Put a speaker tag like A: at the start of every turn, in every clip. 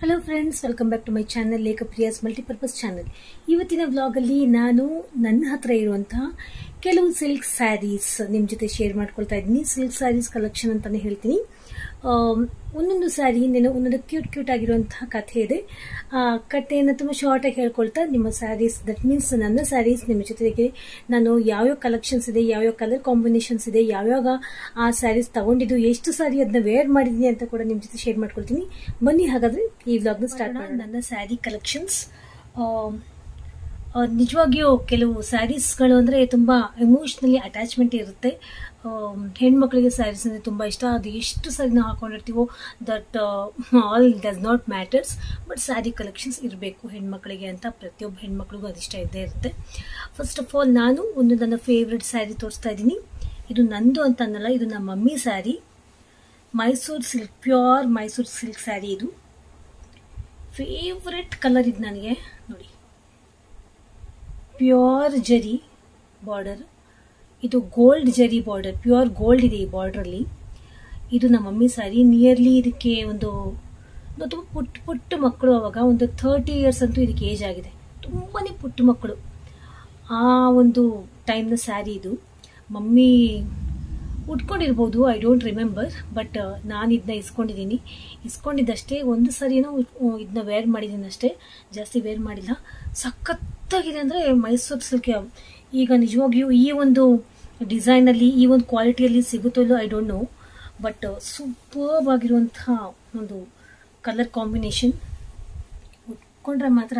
A: Hello friends, welcome back to my channel Lekha Priya's multipurpose channel. ಇವತ್ತಿನ ವ್ಲಾಗಲ್ಲಿ ನಾನು ನನ್ನ ಹತ್ರ ಇರುವಂತಹ ಕೆಲವು ಸಿಲ್ಕ್ ಸ್ಯಾರೀಸ್ ನಿಮ್ಮ ಜೊತೆ ಶೇರ್ ಮಾಡ್ಕೊಳ್ತಾ ಇದ್ದೀನಿ. ಸಿಲ್ಕ್ ಸ್ಯಾರೀಸ್ ಕಲೆಕ್ಷನ್ ಅಂತಾನೆ ಹೇಳ್ತೀನಿ. ಒಂದೊಂದು ಸ್ಯಾರಿ ಹಿಂದೆ ಒಂದೊಂದು ಕ್ಯೂಟ್ ಆಗಿರುವಂತಹ ಕಥೆ ಇದೆ. ಆ ಕಥೆಯನ್ನು ತುಂಬ ಶಾರ್ಟ್ ಆಗಿ ಹೇಳ್ಕೊಳ್ತಾ ನಿಮ್ಮ ಸ್ಯಾರೀಸ್, ದಟ್ ಮೀನ್ಸ್ ನನ್ನ ಸ್ಯಾರೀಸ್ ನಿಮ್ಮ ಜೊತೆಗೆ ನಾನು ಯಾವ್ಯಾವ ಕಲೆಕ್ಷನ್ಸ್ ಇದೆ, ಯಾವ್ಯಾವ ಕಲರ್ ಕಾಂಬಿನೇಷನ್ಸ್ ಇದೆ, ಯಾವ್ಯಾವ ಆ ಸ್ಯಾರೀಸ್ ತಗೊಂಡಿದ್ದು, ಎಷ್ಟು ಸಾರಿ ಅದನ್ನ ವೇರ್ ಮಾಡಿದೀನಿ ಅಂತ ಕೂಡ ನಿಮ್ಮ ಜೊತೆ ಶೇರ್ ಮಾಡ್ಕೊಳ್ತೀನಿ. ಬನ್ನಿ ಹಾಗಾದ್ರೆ ಈ ವ್ಲಾಗ್ನ ಸ್ಟಾರ್ಟ್ ಮಾಡೋಣ. ನನ್ನ ಸ್ಯಾರಿ ಕಲೆಕ್ಷನ್ಸ್ ನಿಜವಾಗಿಯೂ ಕೆಲವು ಸ್ಯಾರೀಸ್ಗಳು ಅಂದ್ರೆ ತುಂಬಾ ಎಮೋಷನಲಿ ಅಟ್ಯಾಚ್ಮೆಂಟ್ ಇರುತ್ತೆ. ಹೆಣ್ಮಕ್ಳಿಗೆ ಸ್ಯಾರೀಸ್ ಅಂದ್ರೆ ತುಂಬಾ ಇಷ್ಟ. ಅದು ಎಷ್ಟು ಸಾರಿ ನಾವು ಹಾಕೊಂಡಿರ್ತೀವೋ that all does not matters, but sari collections ಇರಬೇಕು ಹೆಣ್ಮಕ್ಳಿಗೆ ಅಂತ ಪ್ರತಿಯೊಬ್ಬ ಹೆಣ್ಮಕ್ಳಿಗೂ ಅದಿಷ್ಟ ಇದ್ದೇ ಇರುತ್ತೆ. ಫಸ್ಟ್ ಆಫ್ ಆಲ್ ನಾನು ಒಂದು ನನ್ನ ಫೇವ್ರೆಟ್ ಸ್ಯಾರಿ ತೋರಿಸ್ತಾ ಇದ್ದೀನಿ. ಇದು ನಂದು ಅಂತ ಅನ್ನಲ್ಲ, ಇದು ನಮ್ಮ mummy sari. Mysuru silk, pure Mysuru silk sari. ಇದು ಫೇವ್ರೆಟ್ ಕಲರ್. ಇದು ನನಗೆ ನೋಡಿ, ಪ್ಯೂರ್ ಜರಿ ಬಾರ್ಡರ್, ಇದು ಗೋಲ್ಡ್ ಜರಿ ಬಾರ್ಡರ್, ಪ್ಯೂರ್ ಗೋಲ್ಡ್ ಇದೆ ಈ ಬಾರ್ಡರ್ ಅಲ್ಲಿ. ಇದು ನಮ್ಮ ಮಮ್ಮಿ ಸ್ಯಾರಿ. ನಿಯರ್ಲಿ ಇದಕ್ಕೆ ಒಂದು ಪುಟ್ಟ ಮಕ್ಕಳು, ಅವಾಗ ಒಂದು 30 ಇಯರ್ಸ್ ಅಂತೂ ಇದಕ್ಕೆ ಏಜ್ ಆಗಿದೆ. ತುಂಬಾನೇ ಪುಟ್ಟ ಮಕ್ಕಳು ಆ ಒಂದು ಟೈಮ್ನ ಸ್ಯಾರಿ ಇದು. ಮಮ್ಮಿ ಉಟ್ಕೊಂಡಿರ್ಬೋದು, ಐ ಡೋಂಟ್ ರಿಮೆಂಬರ್, ಬಟ್ ನಾನು ಇದನ್ನ ಇಸ್ಕೊಂಡಿದ್ದಷ್ಟೇ. ಒಂದು ಸರಿನೂ ಇದನ್ನ ವೇರ್ ಮಾಡಿದ್ದೀನಿ ಅಷ್ಟೇ, ಜಾಸ್ತಿ ವೇರ್ ಮಾಡಿಲ್ಲ. ಸಖತ್ತಾಗಿದೆ ಅಂದ್ರೆ ಮೈಸೂರು ಸಿಲ್ಕ್. ಈಗ ನಿಜವಾಗಿಯೂ ಈ ಒಂದು ಡಿಸೈನ್ ಅಲ್ಲಿ, ಈ ಒಂದು ಕ್ವಾಲಿಟಿಯಲ್ಲಿ ಸಿಗುತ್ತೋ ಇಲ್ಲೋ I don't know, but superb ಆಗಿರುವಂತಹ ಒಂದು ಕಲರ್ ಕಾಂಬಿನೇಷನ್. ಉಟ್ಕೊಂಡ್ರೆ ಮಾತ್ರ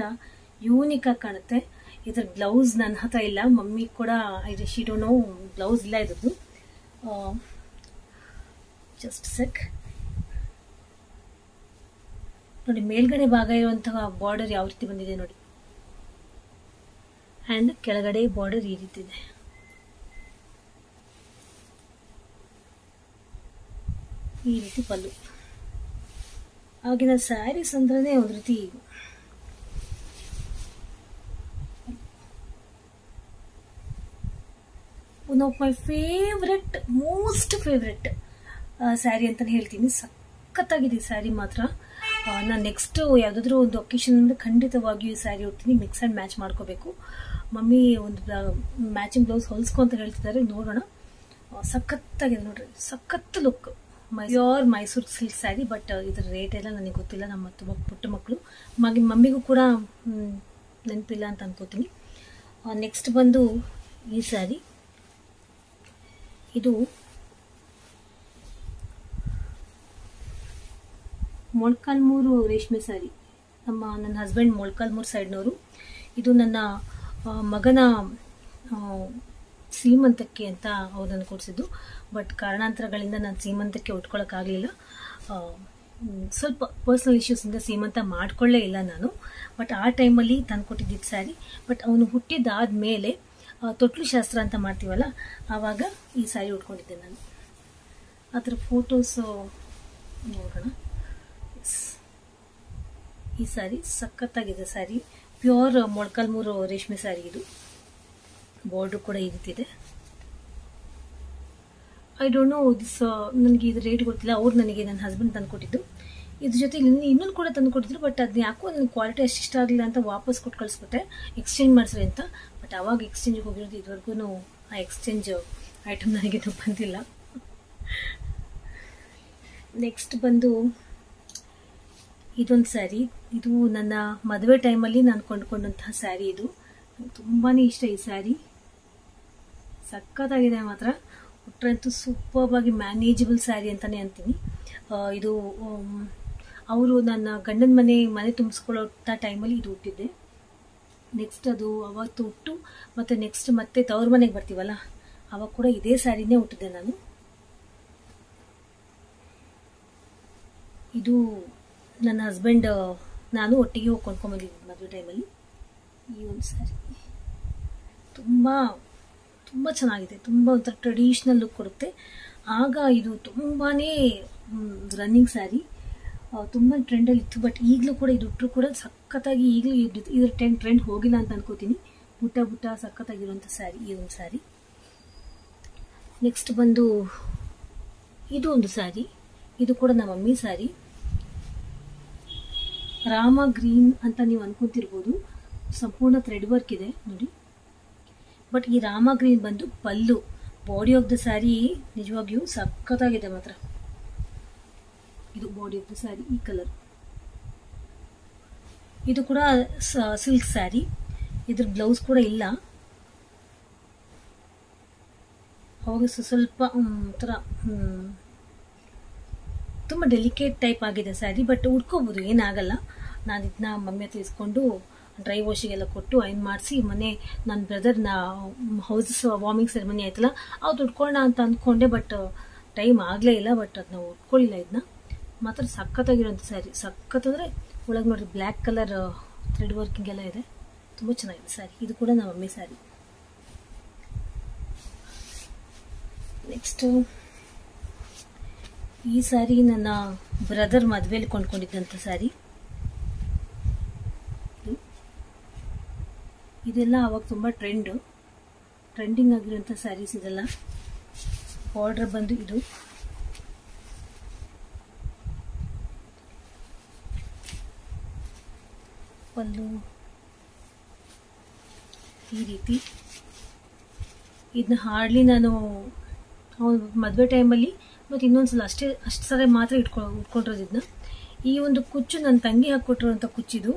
A: ಯೂನಿಕ್ ಆಗಿ ಕಾಣುತ್ತೆ. ಇದ್ರ ಬ್ಲೌಸ್ ನನ್ನ ಹತ್ರ ಇಲ್ಲ, ಮಮ್ಮಿ ಕೂಡ ಶಿ ಡೋಂಟ್ ನೋ, ಬ್ಲೌಸ್ ಇಲ್ಲ ಇದ್ರದ್ದು. ಜಸ್ಟ್ ಸೆಕ್ ನೋಡಿ, ಮೇಲ್ಗಡೆ ಭಾಗ ಇರುವಂತಹ ಬಾರ್ಡರ್ ಯಾವ ರೀತಿ ಬಂದಿದೆ ನೋಡಿ, ಅಂಡ್ ಕೆಳಗಡೆ ಬಾರ್ಡರ್ ಈ ರೀತಿ ಇದೆ. ಈ ರೀತಿ ಪಲ್ಲು. ಆಗಿನ ಸ್ಯಾರೀಸ್ ಅಂದ್ರೆ ಒಂದು ರೀತಿ one of my favourite, most favourite sari ಅಂತಾನೆ ಹೇಳ್ತೀನಿ. ಸಖತ್ತಾಗಿದೆ ಈ ಸ್ಯಾರಿ ಮಾತ್ರ. ನಾನು ನೆಕ್ಸ್ಟ್ ಯಾವ್ದಾದ್ರು ಒಂದು ಒಕೇಶನ್ ಅಂದ್ರೆ ಖಂಡಿತವಾಗಿಯೂ ಈ ಸ್ಯಾರಿ ಉಡ್ತೀನಿ. ಮಿಕ್ಸ್ ಅಂಡ್ ಮ್ಯಾಚ್ ಮಾಡ್ಕೋಬೇಕು. ಮಮ್ಮಿ ಒಂದು ಮ್ಯಾಚಿಂಗ್ ಬ್ಲೌಸ್ ಹೊಲ್ಸ್ಕೊ ಅಂತ ಹೇಳ್ತಿದ್ದಾರೆ, ನೋಡೋಣ. ಸಖತ್ತಾಗಿದೆ ನೋಡ್ರಿ, ಸಖತ್ look. Pure Mysuru silk sari. But ಇದ್ರ ರೇಟ್ ಎಲ್ಲ ನನಗೆ ಗೊತ್ತಿಲ್ಲ, ನಮ್ಮ ತುಂಬ ಪುಟ್ಟ ಮಕ್ಕಳು, ಮಮ್ಮಿಗೂ ಕೂಡ ನೆನಪಿಲ್ಲ ಅಂತ ಅನ್ಕೋತೀನಿ. ನೆಕ್ಸ್ಟ್ ಬಂದು ಈ ಸ್ಯಾರಿ. ಇದು ಮೊಳಕಾಲ್ಮೂರು ರೇಷ್ಮೆ ಸ್ಯಾರಿ. ನನ್ನ ಹಸ್ಬೆಂಡ್ ಮೊಳಕಾಲ್ಮೂರು ಸೈಡ್ನವರು. ಇದು ನನ್ನ ಮಗನ ಸೀಮಂತಕ್ಕೆ ಅಂತ ಅವ್ರನ್ನ ಕೊಡಿಸಿದ್ದು. ಬಟ್ ಕಾರಣಾಂತರಗಳಿಂದ ನಾನು ಸೀಮಂತಕ್ಕೆ ಉಟ್ಕೊಳ್ಳೋಕ್ಕಾಗಲಿಲ್ಲ. ಸ್ವಲ್ಪ ಪರ್ಸನಲ್ ಇಶ್ಯೂಸಿಂದ ಸೀಮಂತ ಮಾಡ್ಕೊಳ್ಳೇ ಇಲ್ಲ ನಾನು. ಬಟ್ ಆ ಟೈಮಲ್ಲಿ ತಂದು ಕೊಟ್ಟಿದ್ದಿದ್ದು ಸ್ಯಾರಿ. ಬಟ್ ಅವನು ಹುಟ್ಟಿದ್ದಾದ್ಮೇಲೆ ತೊಟ್ಲು ಶಾಸ್ತ್ರ ಅಂತ ಮಾಡ್ತೀವಲ್ಲ, ಆವಾಗ ಈ ಸ್ಯಾರಿ ಉಟ್ಕೊಂಡಿದ್ದೆ ನಾನು. ಅದರ ಫೋಟೋಸ್ ನೋಡೋಣ. ಈ ಸ್ಯಾರಿ ಸಖತ್ತಾಗಿದೆ ಸ್ಯಾರಿ. ಪ್ಯೂರ್ ಮೊಳಕಾಲ್ಮೂರು ರೇಷ್ಮೆ ಸ್ಯಾರಿ ಇದು. ಬಾರ್ಡರ್ ಕೂಡ ಈ ರೀತಿ ಇದೆ. ಐ ಡೋಂಟ್ ನೋ ದಿಸ್, ನನಗೆ ಇದು ರೇಟ್ ಗೊತ್ತಿಲ್ಲ. ಅವ್ರು ನನಗೆ ನನ್ನ ಹಸ್ಬೆಂಡ್ ತಂದು ಕೊಟ್ಟಿದ್ದು. ಇದ್ರ ಜೊತೆ ಇನ್ನೊಂದು ಕೂಡ ತಂದು ಕೊಟ್ಟಿದ್ರು. ಬಟ್ ಅದನ್ನ ಯಾಕೋ ನನಗೆ ಕ್ವಾಲಿಟಿ ಅಷ್ಟು ಇಷ್ಟ ಆಗಲಿಲ್ಲ ಅಂತ ವಾಪಸ್ ಕೊಟ್ಟು ಕಳಿಸ್ಬಿಟ್ಟೆ, ಎಕ್ಸ್ಚೇಂಜ್ ಮಾಡಿಸ್ರಿ ಅಂತ. ಬಟ್ ಅವಾಗ ಎಕ್ಸ್ಚೇಂಜ್ಗೆ ಹೋಗಿರೋದು, ಇದುವರೆಗೂ ಆ ಎಕ್ಸ್ಚೇಂಜ್ ಐಟಮ್ ನನಗೆ ಬಂದಿಲ್ಲ. ನೆಕ್ಸ್ಟ್ ಬಂದು ಇದೊಂದು ಸ್ಯಾರಿ. ಇದು ನನ್ನ ಮದುವೆ ಟೈಮಲ್ಲಿ ನಾನು ಕೊಂಡ್ಕೊಂಡಂತಹ ಸ್ಯಾರಿ. ಇದು ತುಂಬಾನೇ ಇಷ್ಟ ಈ ಸ್ಯಾರಿ. ಸಖತ್ತಾಗಿದೆ ಮಾತ್ರ. ಉಟ್ರಂತೂ ಸೂಪರ್ಬ್ ಆಗಿ ಮ್ಯಾನೇಜಬಲ್ ಸ್ಯಾರಿ ಅಂತಾನೆ ಅಂತೀನಿ. ಇದು ಅವರು ನನ್ನ ಗಂಡನ ಮನೆ ತುಂಬಿಸ್ಕೊಳ್ಳೋ ಟೈಮಲ್ಲಿ ಇದು ಉಟ್ಟಿದ್ದೆ. ನೆಕ್ಸ್ಟ್ ಅದು ಅವತ್ತು ಉಟ್ಟು ಮತ್ತೆ ತವ್ರ ಮನೆಗೆ ಬರ್ತೀವಲ್ಲ, ಅವಾಗ ಕೂಡ ಇದೇ ಸ್ಯಾರಿನೇ ಉಟ್ಟಿದ್ದೆ ನಾನು. ಇದು ನನ್ನ ಹಸ್ಬೆಂಡ್ ನಾನು ಒಟ್ಟಿಗೆ ಹೋಗಿ ಕೊಂಡ್ಕೊಂಡ್ಬಂದಿದ್ದೆ ಮದುವೆ ಟೈಮಲ್ಲಿ. ಈ ಒಂದು ಸ್ಯಾರಿ ತುಂಬ ಚೆನ್ನಾಗಿದೆ. ತುಂಬ ಒಂಥರ ಟ್ರೆಡಿಷ್ನಲ್ ಲುಕ್ ಕೊಡುತ್ತೆ. ಆಗ ಇದು ತುಂಬಾನೇ ರನ್ನಿಂಗ್ ಸ್ಯಾರಿ, ತುಂಬ ಟ್ರೆಂಡಲ್ಲಿ ಇತ್ತು. ಬಟ್ ಈಗಲೂ ಕೂಡ ಇದು ಉಟ್ಟರು ಕೂಡ ಸಖತ್ತಾಗಿ, ಈಗಲೂ ಇದ್ರ ಟ್ರೆಂಡ್ ಹೋಗಿಲ್ಲ ಅಂತ ಅನ್ಕೋತೀನಿ. ಬುಟ್ಟ ಸಖತ್ತಾಗಿರುವಂಥ ಸ್ಯಾರಿ ಈ ಒಂದು ಸ್ಯಾರಿ. ನೆಕ್ಸ್ಟ್ ಬಂದು ಇದು ಒಂದು ಸ್ಯಾರಿ. ಇದು ಕೂಡ ನಮ್ಮ ಮಮ್ಮಿ ಸ್ಯಾರಿ. ರಾಮ ಗ್ರೀನ್ ಅಂತ ನೀವು ಅನ್ಕೊಂತಿರ್ಬೋದು, ಸಂಪೂರ್ಣ ಥ್ರೆಡ್ ವರ್ಕ್ ಇದೆ ನೋಡಿ. ಬಟ್ ಈ ರಾಮ ಗ್ರೀನ್ ಬಂದು ಪಲ್ಲು. ಬಾಡಿ ಆಫ್ ದ ಸ್ಯಾರಿ ನಿಜವಾಗಿಯೂ ಸಖತ್ತಾಗಿದೆ ಮಾತ್ರ. ಇದು ಬಾಡಿ ಆಫ್ ದ ಸ್ಯಾರಿ, ಈ ಕಲರ್. ಇದು ಕೂಡ ಸಿಲ್ಕ್ ಸ್ಯಾರಿ. ಇದ್ರ ಬ್ಲೌಸ್ ಕೂಡ ಇಲ್ಲ. ಅವಾಗ ಸ್ವಲ್ಪ ಒಂಥರ ತುಂಬ ಡೆಲಿಕೇಟ್ ಟೈಪ್ ಆಗಿದೆ ಸ್ಯಾರಿ. ಬಟ್ ಉಟ್ಕೋಬೋದು, ಏನಾಗಲ್ಲ. ನಾನು ಇದನ್ನ ಮಮ್ಮಿ ಹತ್ರ ಇಸ್ಕೊಂಡು ಡ್ರೈ ವಾಶಿಗೆಲ್ಲ ಕೊಟ್ಟು ಐನ್ ಮಾಡಿಸಿ ಮೊನ್ನೆ ನನ್ನ ಬ್ರದರ್ನ ಹೌಸಸ್ ವಾರ್ಮಿಂಗ್ ಸೆರೆಮನಿ ಆಯ್ತಲ್ಲ, ಅವ್ರು ಉಟ್ಕೊಳ್ಳೋಣ ಅಂತ ಅಂದ್ಕೊಂಡೆ. ಬಟ್ ಟೈಮ್ ಆಗಲೇ ಇಲ್ಲ. ಬಟ್ ಅದನ್ನ ಉಟ್ಕೊಳ್ಳಿಲ್ಲ. ಇದನ್ನ ಮಾತ್ರ ಸಖತ್ತಾಗಿರೋಂಥ ಸ್ಯಾರಿ. ಸಖತ್ತಂದರೆ ಒಳಗೆ ನೋಡ್ರಿ ಬ್ಲ್ಯಾಕ್ ಕಲರ್ ಥ್ರೆಡ್ ವರ್ಕಿಂಗ್ ಎಲ್ಲ ಇದೆ. ತುಂಬ ಚೆನ್ನಾಗಿದೆ ಸ್ಯಾರಿ. ಇದು ಕೂಡ ನಮ್ಮ ಮಮ್ಮಿ ಸ್ಯಾರಿ. ನೆಕ್ಸ್ಟ್ ಈ ಸ್ಯಾರಿ ನನ್ನ ಬ್ರದರ್ ಮದುವೆಯಲ್ಲಿ ಕೊಂಡ್ಕೊಂಡಿದ್ದಂಥ ಸ್ಯಾರಿ. ಇದೆಲ್ಲ ಅವಾಗ ತುಂಬ ಟ್ರೆಂಡಿಂಗ್ ಆಗಿರುವಂಥ ಸ್ಯಾರೀಸ್ ಇದೆಲ್ಲ. ಬಾರ್ಡರ್ ಬಂದು ಇದು ಪಲ್ಲು ಈ ರೀತಿ. ಇದನ್ನ ಹಾರ್ಡ್ಲಿ ನಾನು ಮದುವೆ ಟೈಮಲ್ಲಿ ಮತ್ತು ಇನ್ನೊಂದ್ಸಲ ಅಷ್ಟು ಸಲ ಮಾತ್ರ ಉಟ್ಕೊಂಡಿರೋದು ಇದನ್ನ. ಈ ಒಂದು ಕುಚ್ಚು ನನ್ನ ತಂಗಿ ಹಾಕ್ಕೊಟ್ಟಿರೋಂಥ ಕುಚ್ಚಿದು.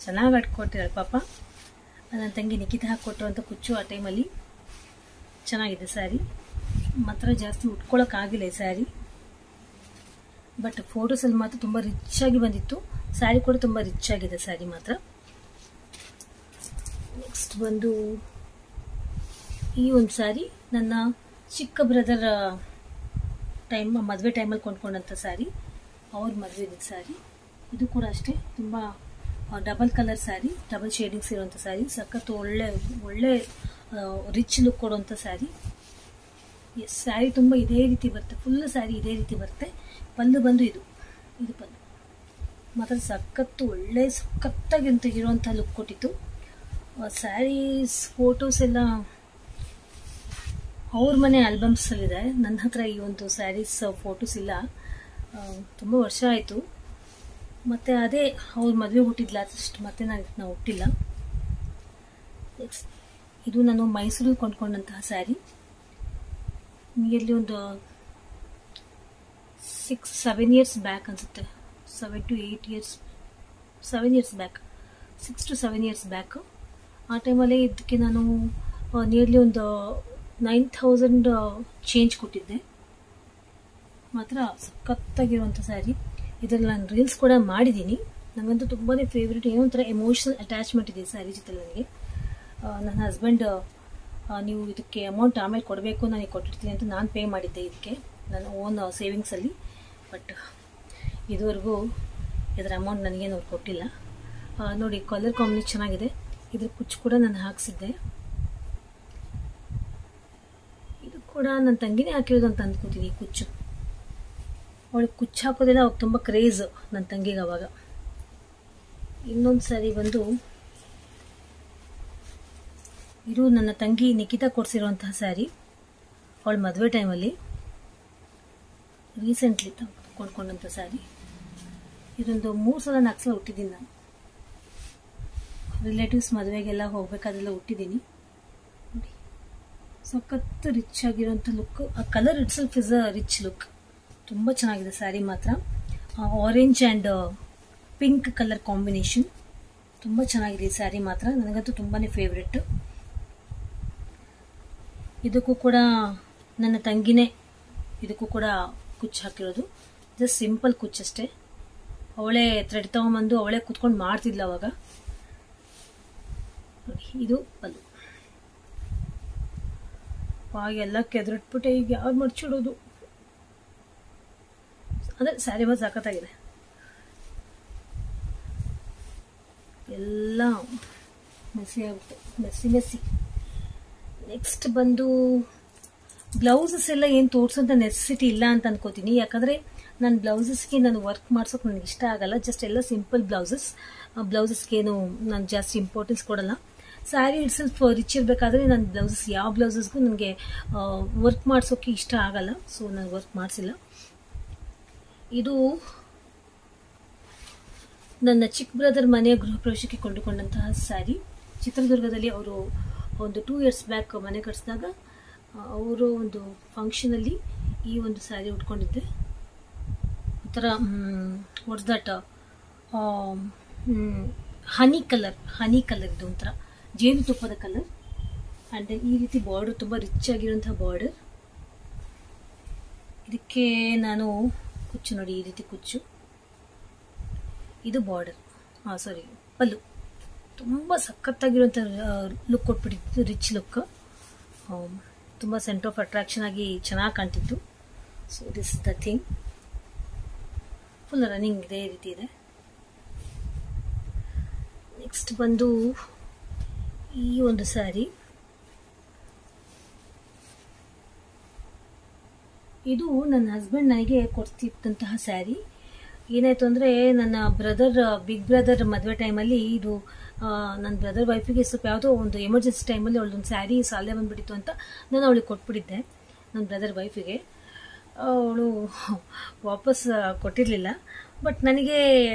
A: ಚೆನ್ನಾಗಿ ಹಾಕ್ಕೊಟ್ಟಿದ್ದಾಳೆ ಪಾಪ. ನನ್ನ ತಂಗಿ ನಿಖಿತ ಹಾಕ್ಕೊಟ್ಟಿರೋಂಥ ಕುಚ್ಚು ಆ ಟೈಮಲ್ಲಿ. ಚೆನ್ನಾಗಿದೆ ಸ್ಯಾರಿ ಮಾತ್ರ. ಜಾಸ್ತಿ ಉಟ್ಕೊಳ್ಳೋಕ್ಕಾಗಿಲ್ಲ ಈ ಸ್ಯಾರಿ. ಬಟ್ ಫೋಟೋಸಲ್ಲಿ ಮಾತ್ರ ತುಂಬ ರಿಚ್ ಆಗಿ ಬಂದಿತ್ತು. ಸ್ಯಾರಿ ಕೂಡ ತುಂಬ ರಿಚ್ ಆಗಿದೆ ಸ್ಯಾರಿ ಮಾತ್ರ. ನೆಕ್ಸ್ಟ್ ಬಂದು ಈ ಒಂದು ಸ್ಯಾರಿ ನನ್ನ ಚಿಕ್ಕ ಬ್ರದರ್ ಮದುವೆ ಟೈಮಲ್ಲಿ ಕೊಂಡ್ಕೊಂಡಂಥ ಸ್ಯಾರಿ. ಅವ್ರ ಮದುವೆದ ಸ್ಯಾರಿ. ಇದು ಕೂಡ ಅಷ್ಟೇ ತುಂಬ ಡಬಲ್ ಕಲರ್ ಸ್ಯಾರಿ, ಡಬಲ್ ಶೇಡಿಂಗ್ಸ್ ಇರುವಂಥ ಸ್ಯಾರಿ. ಸಖತ್ತು ಒಳ್ಳೆ ರಿಚ್ ಲುಕ್ ಕೊಡುವಂಥ ಸ್ಯಾರಿ. ಎಸ್, ಸ್ಯಾರಿ ತುಂಬ ಇದೇ ರೀತಿ ಬರುತ್ತೆ. ಫುಲ್ ಸ್ಯಾರಿ ಇದೇ ರೀತಿ ಬರುತ್ತೆ. ಪಲ್ಲು ಬಂದು ಇದು ಪಲ್ಲು ಮಾತ್ರ ಸಖತ್ತಾಗಿ ಇರುವಂಥ ಲುಕ್ ಕೊಟ್ಟಿತ್ತು. ಸ್ಯಾರೀಸ್ ಫೋಟೋಸ್ ಎಲ್ಲ ಅವ್ರ ಮನೆ ಆಲ್ಬಮ್ಸಲ್ಲಿದೆ. ನನ್ನ ಹತ್ರ ಈ ಒಂದು ಸ್ಯಾರೀಸ್ ಫೋಟೋಸ್ ಇಲ್ಲ. ತುಂಬ ವರ್ಷ ಆಯಿತು. ಮತ್ತು ಅದೇ ಅವ್ರ ಮದುವೆ ಹುಟ್ಟಿದ್ಲ ಅಷ್ಟು ಮತ್ತೆ ನಾನು ಹುಟ್ಟಿಲ್ಲ. ನೆಕ್ಸ್ಟ್ ಇದು ನಾನು ಮೈಸೂರಲ್ಲಿ ಕೊಂಡ್ಕೊಂಡಂತಹ ಸ್ಯಾರಿ. ನಿಯರ್ಲಿ ಒಂದು 6-7 ಇಯರ್ಸ್ ಬ್ಯಾಕ್ ಅನಿಸುತ್ತೆ. 7 to 8 years 7 years back, 6 to 7 years back. ಆ ಟೈಮಲ್ಲೇ ಇದಕ್ಕೆ ನಾನು ನಿಯರ್ಲಿ ಒಂದು 9,000 ಚೇಂಜ್ ಕೊಟ್ಟಿದ್ದೆ. ಮಾತ್ರ ಸಖತ್ತಾಗಿರುವಂಥ ಸ್ಯಾರಿ. ಇದರಲ್ಲಿ ನಾನು ರೀಲ್ಸ್ ಕೂಡ ಮಾಡಿದ್ದೀನಿ. ನನಗಂತೂ ತುಂಬಾ ಫೇವ್ರೇಟ್. ಏನೋ ಒಂಥರ ಎಮೋಷನಲ್ ಅಟ್ಯಾಚ್ಮೆಂಟ್ ಇದೆ ಸ್ಯಾರಿ ಜೊತೆ ನನಗೆ. ನನ್ನ ಹಸ್ಬೆಂಡ್ ನೀವು ಇದಕ್ಕೆ ಅಮೌಂಟ್ ಆಮೇಲೆ ಕೊಡಬೇಕು, ನನಗೆ ಕೊಟ್ಟಿರ್ತೀನಿ ಅಂತ ನಾನು ಪೇ ಮಾಡಿದ್ದೆ ಇದಕ್ಕೆ ನನ್ನ ಓನ್ ಸೇವಿಂಗ್ಸಲ್ಲಿ. ಬಟ್ ಇದುವರೆಗೂ ಇದರ ಅಮೌಂಟ್ ನನಗೇನು ಅವ್ರು ಕೊಟ್ಟಿಲ್ಲ. ನೋಡಿ ಕಲರ್ ಕಾಂಬಿನೇಷನ್ ಚೆನ್ನಾಗಿದೆ. ಇದ್ರ ಕುಚ್ಚು ಕೂಡ ನಾನು ಹಾಕ್ಸಿದ್ದೆ. ಇದು ಕೂಡ ನನ್ನ ತಂಗಿನೇ ಹಾಕಿರೋದು ಅಂತ ಅಂದ್ಕೋತೀನಿ. ಈ ಕುಚ್ಚು ಅವಳಿಗೆ ಕುಚ್ಚು ಹಾಕೋದಿಲ್ಲ. ಅವಾಗ ತುಂಬ ಕ್ರೇಜ್ ನನ್ನ ತಂಗಿಗೆ ಅವಾಗ. ಇನ್ನೊಂದು ಸ್ಯಾರಿ ಬಂದು ಇದು ನನ್ನ ತಂಗಿ ನಿಖಿತಾ ಕೊಡಿಸಿರುವಂತಹ ಸ್ಯಾರಿ. ಅವಳ ಮದುವೆ ಟೈಮಲ್ಲಿ ರೀಸೆಂಟ್ಲಿ ಕೊಂಡ್ಕೊಂಡಂಥ ಸ್ಯಾರಿ. ಇದೊಂದು 3-4 ಸಲ ಹುಟ್ಟಿದ್ದೀನಿ ನಾನು. ರಿಲೇಟಿವ್ಸ್ ಮದುವೆಗೆಲ್ಲ ಹೋಗ್ಬೇಕಾದೆಲ್ಲ ಹುಟ್ಟಿದ್ದೀನಿ. ನೋಡಿ ಸಖತ್ತು ರಿಚ್ ಆಗಿರೋಂಥ ಲುಕ್. ಆ colour it self is a rich look. ತುಂಬ ಚೆನ್ನಾಗಿದೆ ಸ್ಯಾರಿ ಮಾತ್ರ. Orange and pink colour combination ತುಂಬ ಚೆನ್ನಾಗಿದೆ ಈ ಸ್ಯಾರಿ ಮಾತ್ರ. ನನಗಂತೂ ತುಂಬಾ ಫೇವ್ರೆಟ್. ಇದಕ್ಕೂ ಕೂಡ ನನ್ನ ತಂಗಿನೇ ಇದಕ್ಕೂ ಕೂಡ ಕುಚ್ಚು ಹಾಕಿರೋದು. ಜಸ್ಟ್ ಸಿಂಪಲ್ ಕುಚ್ಚಷ್ಟೇ. ಅವಳೇ ಥ್ರೆಡ್ ತಗೊಂಬಂದು ಅವಳೇ ಕುತ್ಕೊಂಡು ಮಾಡ್ತಿದ್ಲು ಅವಾಗ. ನೋಡಿ ಇದು ಪಲ್ಲು. ಎಲ್ಲ ಕೆದರಿಟ್ಬಿಟ್ಟೆ. ಈಗ ಯಾವ್ದು ಮಡ್ಚಿಡೋದು ಅಂದರೆ ಸ್ಯಾರಿ ಮಾತ್ರ ಸಖತ್ತಾಗಿದೆ. ಎಲ್ಲ ಮೆಸ್ಸಿ ಆಗುತ್ತೆ, ಮೆಸ್ಸಿ. ನೆಕ್ಸ್ಟ್ ಬಂದು ಬ್ಲೌಸಸ್ ಎಲ್ಲ ಏನು ತೋರಿಸೋಂಥ ನೆಸೆಸಿಟಿ ಇಲ್ಲ ಅಂತ ಅನ್ಕೋತೀನಿ. ಯಾಕಂದರೆ ನಾನು ಬ್ಲೌಸಸ್ಗೆ ನಾನು ವರ್ಕ್ ಮಾಡ್ಸೋಕೆ ನನಗೆ ಇಷ್ಟ ಆಗಲ್ಲ. ಜಸ್ಟ್ ಎಲ್ಲ ಸಿಂಪಲ್ ಬ್ಲೌಸಸ್ಗೇನು ನಾನು ಜಾಸ್ತಿ ಇಂಪಾರ್ಟೆನ್ಸ್ ಕೊಡಲ್ಲ. ಸ್ಯಾರಿ ಇಟ್ ಸೆಲ್ಫ್ ರಿಚ್ ಇರಬೇಕಾದ್ರೆ ನನ್ನ ಬ್ಲೌಸಸ್ ಯಾವ ಬ್ಲೌಸಸ್ಗೂ ನನಗೆ ವರ್ಕ್ ಮಾಡಿಸೋಕೆ ಇಷ್ಟ ಆಗಲ್ಲ. ಸೊ ನಾನು ವರ್ಕ್ ಮಾಡಿಸಿಲ್ಲ. ಇದು ನನ್ನ ಚಿಕ್ಕ ಬ್ರದರ್ ಮನೆಯ ಗೃಹ ಪ್ರವೇಶಕ್ಕೆ ಕೊಂಡುಕೊಂಡಂತಹ ಸ್ಯಾರಿ. ಚಿತ್ರದುರ್ಗದಲ್ಲಿ ಅವರು ಒಂದು 2 years ಬ್ಯಾಕ್ ಮನೆ ಕಟ್ಸಿದಾಗ ಅವರು ಒಂದು ಫಂಕ್ಷನಲ್ಲಿ ಈ ಒಂದು ಸ್ಯಾರಿ ಉಟ್ಕೊಂಡಿದ್ದೆ. ಒಂಥರ ವಾಟ್ಸ್ ದಟ್ ಹನಿ ಕಲರ್ ಇದು ಒಂಥರ ಜೇನುತುಪ್ಪದ ಕಲರ್. ಆ್ಯಂಡ್ ಈ ರೀತಿ ಬಾರ್ಡರ್ ತುಂಬ ರಿಚ್ ಆಗಿರುವಂತಹ ಬಾರ್ಡರ್. ಇದಕ್ಕೆ ನಾನು ಕುಚ್ಚು ನೋಡಿ, ಈ ರೀತಿ ಕುಚ್ಚು. ಇದು ಬಾರ್ಡರ್, ಸಾರಿ ಪಲ್ಲು. ತುಂಬ ಸಖತ್ತಾಗಿರುವಂಥ ಲುಕ್ ಕೊಟ್ಬಿಟ್ಟಿತ್ತು, ರಿಚ್ ಲುಕ್. ತುಂಬ ಸೆಂಟರ್ ಆಫ್ ಅಟ್ರಾಕ್ಷನ್ ಆಗಿ ಚೆನ್ನಾಗಿ ಕಾಣ್ತಿತ್ತು. So this is the thing. Full running ಇದೇ ರೀತಿ ಇದೆ. ನೆಕ್ಸ್ಟ್ ಬಂದು ಈ ಒಂದು ಸ್ಯಾರಿ. ಇದು ನನ್ನ ಹಸ್ಬೆಂಡ್ ನನಗೆ ಕೊಡ್ತಿದ್ದಂತಹ ಸ್ಯಾರಿ. ಏನಾಯ್ತು ಅಂದರೆ ನನ್ನ ಬಿಗ್ ಬ್ರದರ್ ಮದುವೆ ಟೈಮಲ್ಲಿ ಇದು ನನ್ನ ಬ್ರದರ್ ವೈಫಿಗೆ ಸ್ವಲ್ಪ ಯಾವುದೋ ಒಂದು ಎಮರ್ಜೆನ್ಸಿ ಟೈಮಲ್ಲಿ ಅವಳದೊಂದು ಸ್ಯಾರಿ ಸಾಲೇ ಬಂದುಬಿಟ್ಟಿತ್ತು ಅಂತ ನಾನು ಅವಳಿಗೆ ಕೊಟ್ಬಿಟ್ಟಿದ್ದೆ, ನನ್ನ ಬ್ರದರ್ ವೈಫಿಗೆ. ಅವಳು ವಾಪಸ್ ಕೊಟ್ಟಿರಲಿಲ್ಲ. ಬಟ್ ನನಗೆ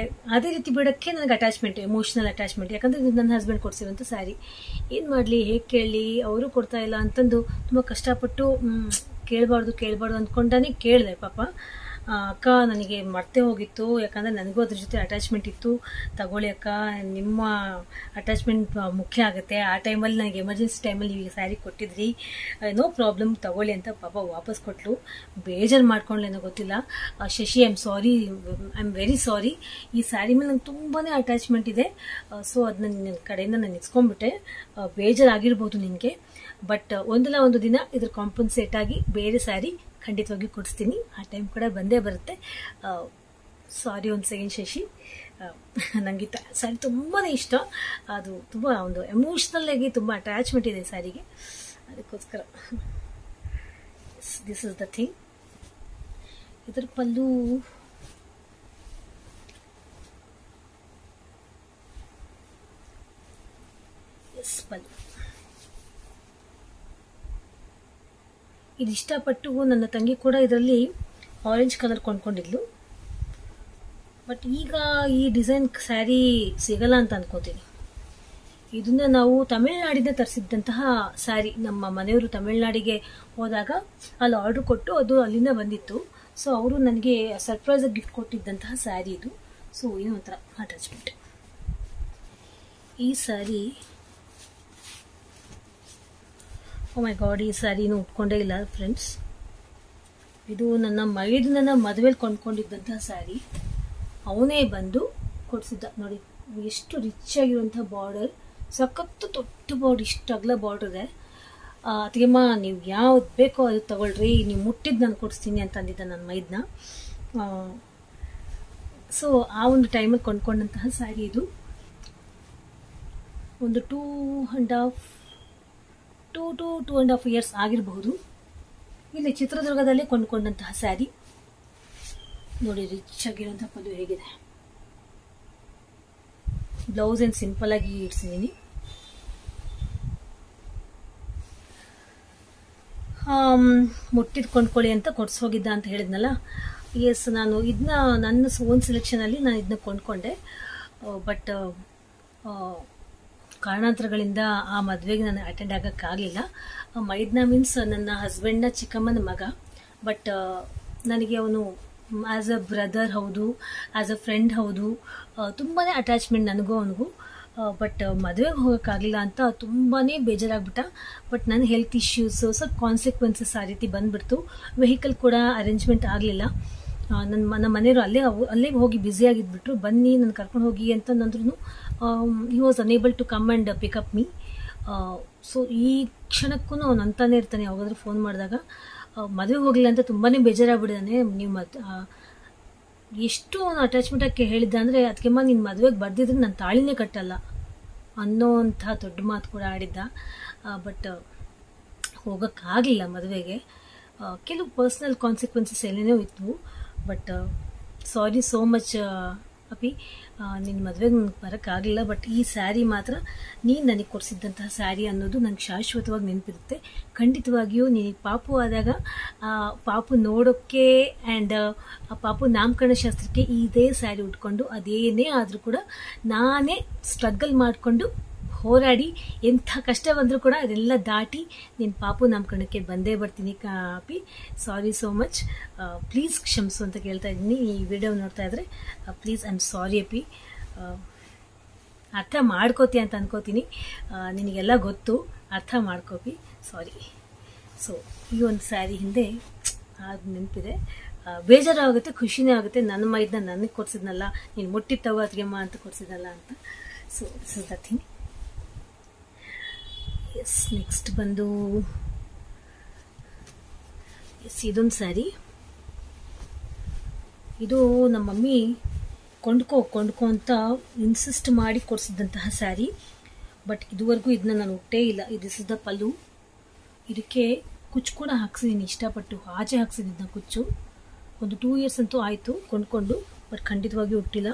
A: ಅದೇ ರೀತಿ ಬಿಡೋಕ್ಕೆ ನನಗೆ ಅಟ್ಯಾಚ್ಮೆಂಟ್, ಎಮೋಷ್ನಲ್ ಅಟ್ಯಾಚ್ಮೆಂಟ್. ಯಾಕಂದರೆ ಇದು ನನ್ನ ಹಸ್ಬೆಂಡ್ ಕೊಡಿಸಿರುವಂಥ ಸ್ಯಾರಿ. ಏನು ಮಾಡಲಿ, ಹೇಗೆ ಕೇಳಲಿ, ಅವರು ಕೊಡ್ತಾ ಇಲ್ಲ ಅಂತಂದು ತುಂಬ ಕಷ್ಟಪಟ್ಟು ಕೇಳಬಾರ್ದು ಅಂದ್ಕೊಂಡಾನೆ ಕೇಳಿದೆ. ಪಾಪ ಅಕ್ಕ ನನಗೆ ಮರ್ತೇ ಹೋಗಿತ್ತು, ಯಾಕಂದರೆ ನನಗೂ ಅದ್ರ ಜೊತೆ ಅಟ್ಯಾಚ್ಮೆಂಟ್ ಇತ್ತು. ತಗೊಳ್ಳಿ ಅಕ್ಕ, ನಿಮ್ಮ ಅಟ್ಯಾಚ್ಮೆಂಟ್ ಮುಖ್ಯ ಆಗುತ್ತೆ. ಆ ಟೈಮಲ್ಲಿ ನನಗೆ ಎಮರ್ಜೆನ್ಸಿ ಟೈಮಲ್ಲಿ ನೀವು ಸ್ಯಾರಿ ಕೊಟ್ಟಿದ್ರಿ, ನೋ ಪ್ರಾಬ್ಲಮ್ ತಗೊಳ್ಳಿ ಅಂತ ಪಾಪ ವಾಪಸ್ ಕೊಟ್ಟಳು. ಬೇಜಾರು ಮಾಡ್ಕೊಂಡ್ಲೇನೋ ಗೊತ್ತಿಲ್ಲ. Shashi, I am very sorry. ಈ ಸ್ಯಾರಿ ಮೇಲೆ ನಂಗೆ ತುಂಬಾ ಅಟ್ಯಾಚ್ಮೆಂಟ್ ಇದೆ. ಸೊ ಅದನ್ನ ನಿನ್ನ ಕಡೆಯಿಂದ ನಾನು ಇಸ್ಕೊಂಡ್ಬಿಟ್ಟೆ. ಬೇಜಾರಾಗಿರ್ಬೋದು ನಿನಗೆ. ಬಟ್ ಒಂದಲ್ಲ ಒಂದು ದಿನ ಇದ್ರ ಕಾಂಪನ್ಸೇಟ್ ಆಗಿ ಬೇರೆ ಸ್ಯಾರಿ ಖಂಡಿತವಾಗಿ ಕೊಡಿಸ್ತೀನಿ. ಆ ಟೈಮ್ ಕೂಡ ಬಂದೇ ಬರುತ್ತೆ. ಸಾರಿ ಒಂದು ಸೆಕೆಂಡ್ ಶಶಿ. ನನಗೆ ಸ್ಯಾರಿ ತುಂಬಾ ಇಷ್ಟ. ಅದು ತುಂಬ ಒಂದು ಎಮೋಷ್ನಲ್ ಆಗಿ ತುಂಬ ಅಟ್ಯಾಚ್ಮೆಂಟ್ ಇದೆ ಸ್ಯಾರಿಗೆ, ಅದಕ್ಕೋಸ್ಕರ. This is the thing. ಇದರ ಪಲ್ಲು ಪಲ್ಲು ಇದು ಇಷ್ಟಪಟ್ಟು ನನ್ನ ತಂಗಿ ಕೂಡ ಇದರಲ್ಲಿ ಆರೆಂಜ್ ಕಲರ್ ಕೊಂಡ್ಕೊಂಡಿದ್ಲು. ಬಟ್ ಈಗ ಈ ಡಿಸೈನ್ ಸ್ಯಾರಿ ಸಿಗಲ್ಲ ಅಂತ ಅನ್ಕೋತೀನಿ. ಇದನ್ನ ನಾವು ತಮಿಳ್ನಾಡಿಂದ ತರಿಸಿದ್ದಂತಹ ಸ್ಯಾರಿ. ನಮ್ಮ ಮನೆಯವರು ತಮಿಳ್ನಾಡಿಗೆ ಹೋದಾಗ ಅಲ್ಲಿ ಆರ್ಡರ್ ಕೊಟ್ಟು ಅದು ಅಲ್ಲಿಂದ ಬಂದಿತ್ತು. ಸೊ ಅವರು ನನಗೆ ಸರ್ಪ್ರೈಸ್ ಆಗಿ ಗಿಫ್ಟ್ ಕೊಟ್ಟಿದ್ದಂತಹ ಸ್ಯಾರಿ ಇದು. ಸೊ ಏನೋ ಒಂಥರ ಅಟ್ಯಾಚ್ಮೆಂಟ್. ಈ ಸ್ಯಾರಿ, ಓ ಮೈ ಗಾಡ್, ಈ ಸ್ಯಾರಿನೂ ಉಟ್ಕೊಂಡೇ ಇಲ್ಲ ಫ್ರೆಂಡ್ಸ್. ಇದು ನನ್ನ ಮೈದನ ಮದುವೆಲಿ ಕೊಂಡ್ಕೊಂಡಿದ್ದಂತಹ ಸ್ಯಾರಿ. ಅವನೇ ಬಂದು ಕೊಡಿಸಿದ್ದ. ನೋಡಿ ಎಷ್ಟು ರಿಚ್ ಆಗಿರುವಂತಹ ಬಾರ್ಡರ್, ಸಖತ್ತು ದೊಡ್ಡ ಬಾರ್ಡರ್, ಇಷ್ಟು ಅಗಲ ಬಾರ್ಡರ್ ಇದೆ. ಅದಕ್ಕೆಮ್ಮ ನೀವು ಯಾವ್ದು ಬೇಕೋ ಅದು ತಗೊಳ್ರಿ, ನೀವು ಮುಟ್ಟಿದ್ದು ನಾನು ಕೊಡಿಸ್ತೀನಿ ಅಂತ ಅಂದಿದ್ದ ನನ್ನ ಮೈದನ. ಸೊ ಆ ಒಂದು ಟೈಮಲ್ಲಿ ಕೊಂಡ್ಕೊಂಡಂತಹ ಸ್ಯಾರಿ ಇದು. ಒಂದು 2.5 years ಆಗಿರಬಹುದು. ಇಲ್ಲಿ ಚಿತ್ರದುರ್ಗದಲ್ಲೇ ಕೊಂಡ್ಕೊಂಡಂತಹ ಸ್ಯಾರಿ. ನೋಡಿ ರಿಚ್ ಆಗಿರುವಂತಹ ಪಲ್ಲು ಹೇಗಿದೆ. ಬ್ಲೌಸ್ ಏನು ಸಿಂಪಲ್ ಆಗಿ ಇಡ್ಸಿದ್ದೀನಿ. ಮುಟ್ಟಿದ್ ಕೊಂಡ್ಕೊಳ್ಳಿ ಅಂತ ಕೊಡ್ಸೋಗಿದ್ದ ಅಂತ ಹೇಳಿದ್ನಲ್ಲ. ಎಸ್, ನಾನು ಇದನ್ನ ನನ್ನ ಓನ್ ಸೆಲೆಕ್ಷನಲ್ಲಿ ನಾನು ಇದನ್ನ ಕೊಂಡ್ಕೊಂಡೆ. ಬಟ್ ಕಾರಣಾಂತರಗಳಿಂದ ಆ ಮದುವೆಗೆ ನಾನು ಅಟೆಂಡ್ ಆಗೋಕ್ಕಾಗಲಿಲ್ಲ. ಮೈದ್ನ ಮೀನ್ಸ್ ನನ್ನ ಹಸ್ಬೆಂಡ್ನ ಚಿಕ್ಕಮ್ಮನ ಮಗ. ಬಟ್ ನನಗೆ ಅವನು ಆ್ಯಸ್ ಅ ಬ್ರದರ್ ಹೌದು, ಆ್ಯಸ್ ಅ ಫ್ರೆಂಡ್ ಹೌದು. ತುಂಬಾ ಅಟ್ಯಾಚ್ಮೆಂಟ್ ನನಗೂ ಅವನಿಗೂ. ಬಟ್ ಮದುವೆಗೆ ಹೋಗೋಕ್ಕಾಗಲಿಲ್ಲ ಅಂತ ತುಂಬಾ ಬೇಜಾರಾಗ್ಬಿಟ್ಟ. ಬಟ್ ನನ್ನ ಹೆಲ್ತ್ ಇಶ್ಯೂಸ್, ಸ್ವಲ್ಪ ಕಾನ್ಸಿಕ್ವೆನ್ಸಸ್ ಆ ರೀತಿ ಬಂದ್ಬಿಡ್ತು. ವೆಹಿಕಲ್ ಕೂಡ ಅರೇಂಜ್ಮೆಂಟ್ ಆಗಲಿಲ್ಲ. ನಮ್ಮ ಮನೆಯವರು ಅಲ್ಲೇ ಹೋಗಿ ಬ್ಯುಸಿಯಾಗಿದ್ಬಿಟ್ರು. ಬನ್ನಿ ನಾನು ಕರ್ಕೊಂಡು ಹೋಗಿ ಅಂತಂದ್ರೂ he was unable to come and pick up me. So ಈ ಕ್ಷಣಕ್ಕೂ ಅವನು ಅಂತಾನೆ ಇರ್ತಾನೆ ಯಾವಾಗಾದ್ರೂ ಫೋನ್ ಮಾಡಿದಾಗ. ಮದುವೆ ಹೋಗಲಿಲ್ಲ ಅಂತ ತುಂಬಾ ಬೇಜಾರಾಗ್ಬಿಟ್ಟಿದ್ದಾನೆ. ನೀವು ಎಷ್ಟು ಅವನು ಅಟ್ಯಾಚ್ಮೆಂಟ್ ಆಗಿ ಹೇಳಿದ್ದ ಅಂದರೆ, ಅದಕ್ಕೆಮ್ಮ ನಿನ್ನ ಮದುವೆಗೆ ಬರ್ದಿದ್ರೆ ನಾನು ತಾಳಿನೇ ಕಟ್ಟಲ್ಲ ಅನ್ನೋಂಥ ದೊಡ್ಡ ಮಾತು ಕೂಡ ಆಡಿದ್ದ. ಬಟ್ ಹೋಗೋಕ್ಕಾಗಲಿಲ್ಲ ಮದುವೆಗೆ. ಕೆಲವು ಪರ್ಸ್ನಲ್ ಕಾನ್ಸಿಕ್ವೆನ್ಸಸ್ ಏನೇನೋ ಇತ್ತು. ಬಟ್ ಸಾರಿ ಸೋ ಮಚ್ ಅಪ್ಪಿ ನಿನ್ನ ಮದುವೆಗೆ ನನಗೆ ಬರೋಕ್ಕಾಗಲಿಲ್ಲ, ಬಟ್ ಈ ಸ್ಯಾರಿ ಮಾತ್ರ ನೀನು ನನಗೆ ಕೊಡಿಸಿದ್ದಂತಹ ಸ್ಯಾರಿ ಅನ್ನೋದು ನನಗೆ ಶಾಶ್ವತವಾಗಿ ನೆನಪಿರುತ್ತೆ. ಖಂಡಿತವಾಗಿಯೂ ನೀನು ಪಾಪು ಆದಾಗ ಪಾಪು ನೋಡೋಕ್ಕೆ ಆ್ಯಂಡ್ ಆ ಪಾಪು ನಾಮಕರಣ ಶಾಸ್ತ್ರಕ್ಕೆ ಇದೇ ಸ್ಯಾರಿ ಉಟ್ಕೊಂಡು ಅದೇನೇ ಆದರೂ ಕೂಡ ನಾನೇ ಸ್ಟ್ರಗಲ್ ಮಾಡಿಕೊಂಡು ಹೋರಾಡಿ ಎಂಥ ಕಷ್ಟ ಬಂದರೂ ಕೂಡ ಅದೆಲ್ಲ ದಾಟಿ ನಿನ್ನ ಪಾಪು ನಾಮಕರಣಕ್ಕೆ ಬಂದೇ ಬರ್ತೀನಿ ಅಪ್ಪಿ. ಸಾರಿ ಸೋ ಮಚ್, ಪ್ಲೀಸ್ ಕ್ಷಮಿಸು ಅಂತ ಕೇಳ್ತಾ ಇದ್ದೀನಿ. ಈ ವಿಡಿಯೋ ನೋಡ್ತಾ ಇದ್ರೆ ಪ್ಲೀಸ್ ಐ ಆಮ್ ಸಾರಿ ಅಪ್ಪಿ. ಅರ್ಥ ಮಾಡ್ಕೋತಿ ಅಂತ ಅನ್ಕೋತೀನಿ, ನಿನಗೆಲ್ಲ ಗೊತ್ತು, ಅರ್ಥ ಮಾಡ್ಕೋಪಿ, ಸಾರಿ. ಸೊ ಈ ಒಂದು ಸ್ಯಾರಿ ಹಿಂದೆ ಅದು ನೆನಪಿದೆ. ಬೇಜಾರು ಆಗುತ್ತೆ, ಖುಷಿನೇ ಆಗುತ್ತೆ. ನನ್ನ ಮೈದನ್ನ ನನಗೆ ಕೊಡ್ಸಿದ್ನಲ್ಲ, ನೀನು ಮುಟ್ಟಿದ ತಗೋ ಅತ್ತಿಗೆಮ್ಮ ಅಂತ ಕೊಡ್ಸಿದ್ನಲ್ಲ ಅಂತ. So this is the thing. Yes, next ಬಂದು ಎಸ್ ಇದೊಂದು ಸ್ಯಾರಿ. ಇದು ನಮ್ಮ ಮಮ್ಮಿ ಕೊಂಡ್ಕೊ ಅಂತ ಇನ್ಸಿಸ್ಟ್ ಮಾಡಿ ಕೊಡಿಸಿದಂತಹ ಸ್ಯಾರಿ. ಬಟ್ ಇದುವರೆಗೂ ಇದನ್ನ ನಾನು ಉಟ್ಟೇ ಇಲ್ಲ. ದಿಸ್ ಇಸ್ ದ ಪಲ್ಲು. ಇದಕ್ಕೆ ಕುಚ್ಚು ಕೂಡ ಹಾಕ್ಸಿದ್ದೀನಿ, ಇಷ್ಟಪಟ್ಟು ಆಚೆ ಹಾಕ್ಸಿದ್ದೀನಿ ಕುಚ್ಚು. ಒಂದು 2 years ಅಂತೂ ಆಯಿತು ಕೊಂಡ್ಕೊಂಡು, ಬಟ್ ಖಂಡಿತವಾಗಿ ಉಟ್ಟಿಲ್ಲ.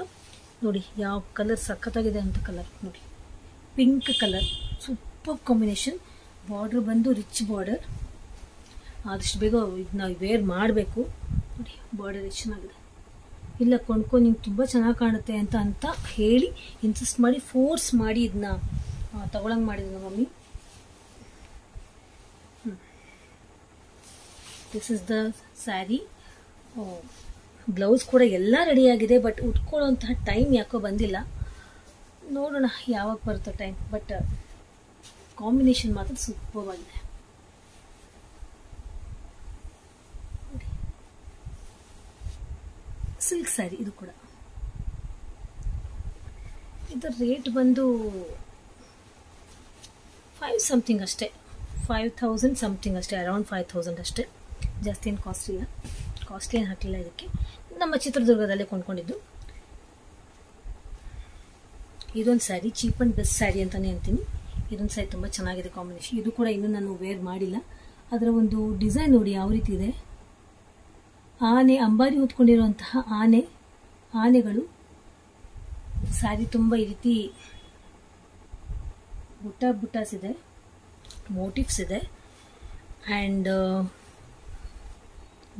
A: ನೋಡಿ ಯಾವ ಕಲರ್ ಸಖತ್ತಾಗಿದೆ ಅಂತ. ಕಲರ್ ನೋಡಿ, pink colour, super combination. Border ಬಂದು ರಿಚ್ ಬಾರ್ಡರ್. ಆದಷ್ಟು ಬೇಗ ಇದನ್ನ ವೇರ್ ಮಾಡಬೇಕು. ನೋಡಿ ಬಾರ್ಡರ್ ಎಷ್ಟು ಚೆನ್ನಾಗಿದೆ. ಇಲ್ಲ ಕೊಂಡ್ಕೊ, ನಿಂಗೆ ತುಂಬ ಚೆನ್ನಾಗಿ ಕಾಣುತ್ತೆ ಅಂತ ಹೇಳಿ ಇನ್ಸಿಸ್ಟ್ ಮಾಡಿ ಫೋರ್ಸ್ ಮಾಡಿ ಇದನ್ನ ತಗೊಳಂಗೆ ಮಾಡಿದ್ರು ನಮ್ಮ mummy. This is the sari. Blouse ಕೂಡ ಎಲ್ಲ ರೆಡಿಯಾಗಿದೆ, ಬಟ್ ಉಟ್ಕೊಳ್ಳೋಂತಹ ಟೈಮ್ ಯಾಕೋ ಬಂದಿಲ್ಲ. ನೋಡೋಣ ಯಾವಾಗ ಬರುತ್ತೋ ಟೈಮ್. ಬಟ್ ಕಾಂಬಿನೇಷನ್ ಮಾತ್ರ ಸೂಪರ್ ಆಗಿದೆ. ಸಿಲ್ಕ್ ಸ್ಯಾರಿ ಇದು ಕೂಡ. ಇದರ ರೇಟ್ ಬಂದು 5 something ಅಷ್ಟೇ, 5000 ಸಮಥಿಂಗ್ ಅಷ್ಟೇ, ಅರೌಂಡ್ 5000 ಅಷ್ಟೇ. ಜಾಸ್ತಿ ಏನು ಕಾಸ್ಟ್ಲಿ ಏನು ಹಾಕಿಲ್ಲ. ಇದಕ್ಕೆ ನಮ್ಮ ಚಿತ್ರದುರ್ಗದಲ್ಲೇ ಕೊಂಡ್ಕೊಂಡಿದ್ದು. ಇದೊಂದು sari cheap and best sari ಅಂತಲೇ ಅಂತೀನಿ. ಇದೊಂದು ಸ್ಯಾರಿ ತುಂಬ ಚೆನ್ನಾಗಿದೆ ಕಾಂಬಿನೇಷನ್. ಇದು ಕೂಡ ಇನ್ನೂ ನಾನು ವೇರ್ ಮಾಡಿಲ್ಲ. ಅದರ ಒಂದು ಡಿಸೈನ್ ನೋಡಿ ಯಾವ ರೀತಿ ಇದೆ. ಆನೆ, ಅಂಬಾರಿ ಹೊತ್ಕೊಂಡಿರುವಂತಹ ಆನೆಗಳು. ಸ್ಯಾರಿ ತುಂಬ ಈ ರೀತಿ ಬುಟ್ಟಾಸ್ ಇದೆ, ಮೋಟಿವ್ಸ್ ಇದೆ. ಆ್ಯಂಡ್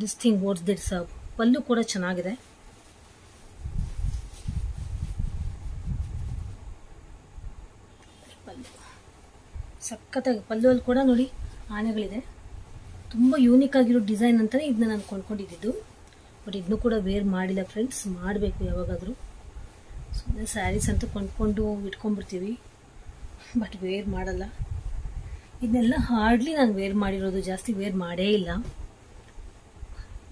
A: ದಿಸ್ ಥಿಂಗ್ ವಾಟ್ಸ್ ದಿಟ್ಸ್ ಪಲ್ಲು ಕೂಡ ಚೆನ್ನಾಗಿದೆ. ಪಲ್ಲು ಸಖತ್ತಾಗಿ, ಪಲ್ಲುವಲ್ಲಿ ಕೂಡ ನೋಡಿ ಆನೆಗಳಿದೆ. ತುಂಬ ಯೂನಿಕ್ ಆಗಿರೋ ಡಿಸೈನ್ ಅಂತಲೇ ಇದನ್ನ ನಾನು ಕೊಂಡ್ಕೊಂಡಿದ್ದು. ಬಟ್ ಇದನ್ನು ಕೂಡ ವೇರ್ ಮಾಡಿಲ್ಲ ಫ್ರೆಂಡ್ಸ್, ಮಾಡಬೇಕು ಯಾವಾಗಾದರೂ. ಸುಮ್ಮನೆ ಸ್ಯಾರೀಸ್ ಅಂತೂ ಕೊಂಡ್ಕೊಂಡು ಇಟ್ಕೊಂಡ್ಬಿಡ್ತೀವಿ, ಬಟ್ ವೇರ್ ಮಾಡಲ್ಲ. ಇದನ್ನೆಲ್ಲ ಹಾರ್ಡ್ಲಿ ನಾನು ವೇರ್ ಮಾಡಿರೋದು, ಜಾಸ್ತಿ ವೇರ್ ಮಾಡೇ ಇಲ್ಲ.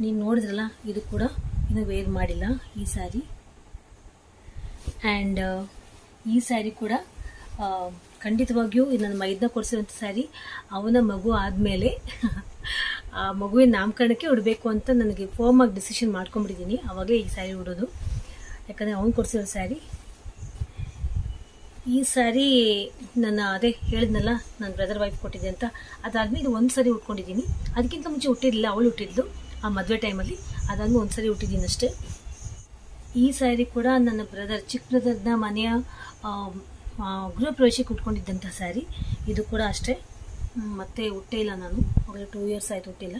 A: ನೀವು ನೋಡಿದ್ರಲ್ಲ, ಇದು ಕೂಡ ಇನ್ನೂ ವೇರ್ ಮಾಡಿಲ್ಲ ಈ ಸ್ಯಾರಿ. ಆ್ಯಂಡ್ ಈ ಸ್ಯಾರಿ ಕೂಡ ಖಂಡಿತವಾಗಿಯೂ ಇದು ನನ್ನ ಮೈದನ್ನ ಕೊಡಿಸಿರೋಂಥ ಸ್ಯಾರಿ. ಅವನ ಮಗು ಆದಮೇಲೆ ಆ ಮಗುವಿನ ನಾಮಕರಣಕ್ಕೆ ಉಡಬೇಕು ಅಂತ ನನಗೆ ಫರ್ಮ್ ಆಗಿ ಡಿಸಿಷನ್ ಮಾಡ್ಕೊಂಡ್ಬಿಟ್ಟಿದ್ದೀನಿ. ಅವಾಗಲೇ ಈ ಸ್ಯಾರಿ ಉಡೋದು, ಯಾಕಂದರೆ ಅವ್ನು ಕೊಡಿಸಿರೋ ಸ್ಯಾರಿ. ಈ ಸ್ಯಾರಿ ಅದೇ ಹೇಳಿದ್ನಲ್ಲ, ನನ್ನ ಬ್ರದರ್ ವೈಫ್ ಕೊಟ್ಟಿದ್ದೆ ಅಂತ. ಅದಾದ್ಮೇಲೆ ಇದು ಒಂದು ಸಾರಿ ಉಟ್ಕೊಂಡಿದ್ದೀನಿ. ಅದಕ್ಕಿಂತ ಮುಂಚೆ ಹುಟ್ಟಿರಲಿಲ್ಲ, ಅವಳು ಹುಟ್ಟಿದ್ಲು ಆ ಮದುವೆ ಟೈಮಲ್ಲಿ. ಅದಾದ್ಮೇಲೆ ಒಂದು ಸಾರಿ ಹುಟ್ಟಿದ್ದೀನಿ ಅಷ್ಟೇ. ಈ ಸ್ಯಾರಿ ಕೂಡ ನನ್ನ ಚಿಕ್ಕ ಬ್ರದರ್ನ ಮನೆಯ ಗೃಹ ಪ್ರವೇಶಕ್ಕೆ ಉಟ್ಕೊಂಡಿದ್ದಂಥ ಸ್ಯಾರಿ. ಇದು ಕೂಡ ಅಷ್ಟೇ, ಮತ್ತೆ ಹುಟ್ಟೇ ಇಲ್ಲ ನಾನು, ಅವಾಗ 2 years ಆಯ್ತು ಹುಟ್ಟಿಲ್ಲ.